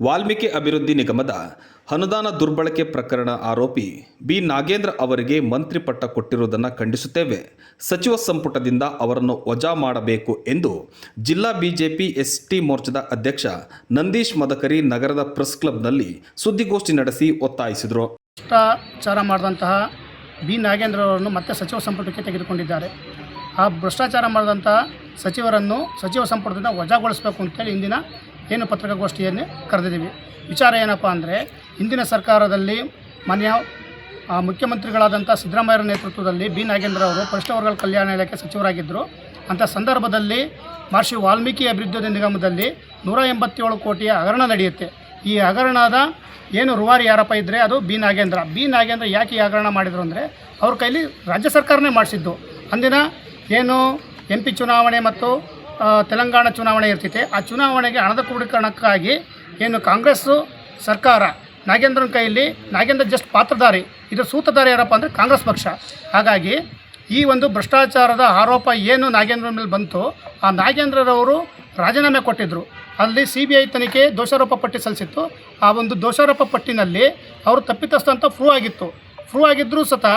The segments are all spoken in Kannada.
ವಾಲ್ಮೀಕಿ ಅಭಿವೃದ್ಧಿ ನಿಗಮದ ಅನುದಾನ ದುರ್ಬಳಕೆ ಪ್ರಕರಣ ಆರೋಪಿ ಬಿ ನಾಗೇಂದ್ರ ಅವರಿಗೆ ಮಂತ್ರಿ ಪಟ್ಟ ಕೊಟ್ಟಿರುವುದನ್ನು ಖಂಡಿಸುತ್ತೇವೆ. ಸಚಿವ ಸಂಪುಟದಿಂದ ಅವರನ್ನು ವಜಾ ಮಾಡಬೇಕು ಎಂದು ಜಿಲ್ಲಾ ಬಿಜೆಪಿ ಎಸ್ಟಿ ಮೋರ್ಚಾದ ಅಧ್ಯಕ್ಷ ನಂದೀಶ್ ಮದಕರಿ ನಗರದ ಪ್ರೆಸ್ ಕ್ಲಬ್ನಲ್ಲಿ ಸುದ್ದಿಗೋಷ್ಠಿ ನಡೆಸಿ ಒತ್ತಾಯಿಸಿದರು. ಭ್ರಷ್ಟಾಚಾರ ಮಾಡಿದಂತಹ ಬಿ ನಾಗೇಂದ್ರ ಅವರನ್ನು ಮತ್ತೆ ಸಚಿವ ಸಂಪುಟಕ್ಕೆ ತೆಗೆದುಕೊಂಡಿದ್ದಾರೆ. ಆ ಭ್ರಷ್ಟಾಚಾರ ಮಾಡಿದಂತಹ ಸಚಿವರನ್ನು ಸಚಿವ ಸಂಪುಟದಿಂದ ವಜಾಗೊಳಿಸಬೇಕು ಅಂತೇಳಿ ಇಂದಿನ ಏನು ಪತ್ರಿಕಾಗೋಷ್ಠಿಯನ್ನು ಕರೆದಿದ್ದೀವಿ. ವಿಚಾರ ಏನಪ್ಪ ಅಂದರೆ, ಇಂದಿನ ಸರ್ಕಾರದಲ್ಲಿ ಮಾನ್ಯ ಮುಖ್ಯಮಂತ್ರಿಗಳಾದಂಥ ಸಿದ್ದರಾಮಯ್ಯರ ನೇತೃತ್ವದಲ್ಲಿ ಬಿ ನಾಗೇಂದ್ರ ಅವರು ಪರಿಶಿಷ್ಟ ವರ್ಗಗಳ ಕಲ್ಯಾಣ ಇಲಾಖೆ ಸಚಿವರಾಗಿದ್ದರು. ಅಂಥ ಸಂದರ್ಭದಲ್ಲಿ ಮಹರ್ಷಿ ವಾಲ್ಮೀಕಿ ಅಭಿವೃದ್ಧಿ ನಿಗಮದಲ್ಲಿ 187 ಕೋಟಿಯ ಹಗರಣ ನಡೆಯುತ್ತೆ. ಈ ಹಗರಣದ ಏನು ರೂವಾರಿ ಯಾರಪ್ಪ ಇದ್ದರೆ ಅದು ಬಿ ನಾಗೇಂದ್ರ ಯಾಕೆ ಈ ಹಗರಣ ಮಾಡಿದರು ಅಂದರೆ, ಅವ್ರ ಕೈಲಿ ರಾಜ್ಯ ಸರ್ಕಾರನೇ ಮಾಡಿಸಿದ್ದು. ಅಂದಿನ ಏನು MP ಚುನಾವಣೆ ಮತ್ತು ತೆಲಂಗಾಣ ಚುನಾವಣೆ ಇರ್ತಿದೆ, ಆ ಚುನಾವಣೆಗೆ ಹಣದ ಕ್ರೋಢೀಕರಣಕ್ಕಾಗಿ ಏನು ಕಾಂಗ್ರೆಸ್ಸು ಸರ್ಕಾರ ನಾಗೇಂದ್ರನ ಕೈಯಲ್ಲಿ, ನಾಗೇಂದ್ರ ಜಸ್ಟ್ ಪಾತ್ರಧಾರಿ, ಇದರ ಸೂತ್ರಧಾರಿ ಯಾರಪ್ಪ ಅಂದರೆ ಕಾಂಗ್ರೆಸ್ ಪಕ್ಷ. ಹಾಗಾಗಿ ಈ ಒಂದು ಭ್ರಷ್ಟಾಚಾರದ ಆರೋಪ ಏನು ನಾಗೇಂದ್ರ ಮೇಲೆ ಬಂತು, ಆ ನಾಗೇಂದ್ರರವರು ರಾಜೀನಾಮೆ ಕೊಟ್ಟಿದ್ದರು. ಅಲ್ಲಿ CBI ತನಿಖೆ ದೋಷಾರೋಪ ಪಟ್ಟಿ ಸಲ್ಲಿಸಿತ್ತು. ಆ ಒಂದು ದೋಷಾರೋಪ ಪಟ್ಟಿನಲ್ಲಿ ಅವರು ತಪ್ಪಿತಸ್ಥ ಅಂತ ಪ್ರೂವ್ ಆಗಿದ್ದರೂ ಸಹ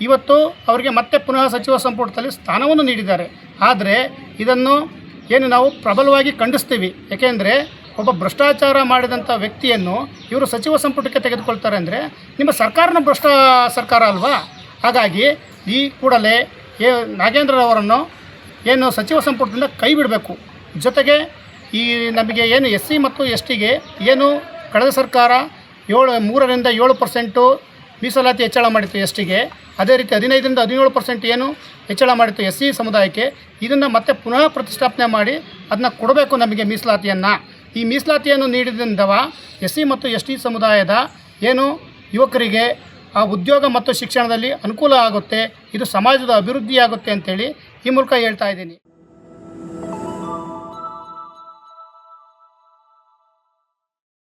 ಇವತ್ತು ಅವರಿಗೆ ಮತ್ತೆ ಪುನಃ ಸಚಿವ ಸಂಪುಟದಲ್ಲಿ ಸ್ಥಾನವನ್ನು ನೀಡಿದ್ದಾರೆ. ಆದರೆ ಇದನ್ನು ಏನು ನಾವು ಪ್ರಬಲವಾಗಿ ಖಂಡಿಸ್ತೀವಿ. ಏಕೆಂದರೆ ಒಬ್ಬ ಭ್ರಷ್ಟಾಚಾರ ಮಾಡಿದಂಥ ವ್ಯಕ್ತಿಯನ್ನು ಇವರು ಸಚಿವ ಸಂಪುಟಕ್ಕೆ ತೆಗೆದುಕೊಳ್ತಾರೆ ಅಂದರೆ ನಿಮ್ಮ ಸರ್ಕಾರನ ಭ್ರಷ್ಟ ಸರ್ಕಾರ ಅಲ್ವಾ? ಹಾಗಾಗಿ ಈ ಕೂಡಲೇ ನಾಗೇಂದ್ರರವರನ್ನು ಏನು ಸಚಿವ ಸಂಪುಟದಿಂದ ಕೈ ಬಿಡಬೇಕು. ಜೊತೆಗೆ ಈ ನಮಗೆ ಏನು SC ಮತ್ತು STಗೆ ಏನು ಕಳೆದ ಸರ್ಕಾರ 3ರಿಂದ 7% ಮೀಸಲಾತಿ ಹೆಚ್ಚಳ ಮಾಡಿತ್ತು STಗೆ, ಅದೇ ರೀತಿ 15ರಿಂದ 17% ಏನು ಹೆಚ್ಚಳ ಮಾಡಿತ್ತು SC ಸಮುದಾಯಕ್ಕೆ. ಇದನ್ನು ಮತ್ತೆ ಪುನಃ ಪ್ರತಿಷ್ಠಾಪನೆ ಮಾಡಿ ಅದನ್ನ ಕೊಡಬೇಕು ನಮಗೆ ಮೀಸಲಾತಿಯನ್ನು. ಈ ಮೀಸಲಾತಿಯನ್ನು ನೀಡಿದ್ರಿಂದ SC ಮತ್ತು ST ಸಮುದಾಯದ ಏನು ಯುವಕರಿಗೆ ಆ ಉದ್ಯೋಗ ಮತ್ತು ಶಿಕ್ಷಣದಲ್ಲಿ ಅನುಕೂಲ ಆಗುತ್ತೆ, ಇದು ಸಮಾಜದ ಅಭಿವೃದ್ಧಿ ಆಗುತ್ತೆ ಅಂತೇಳಿ ಈ ಮೂಲಕ ಹೇಳ್ತಾ ಇದ್ದೀನಿ.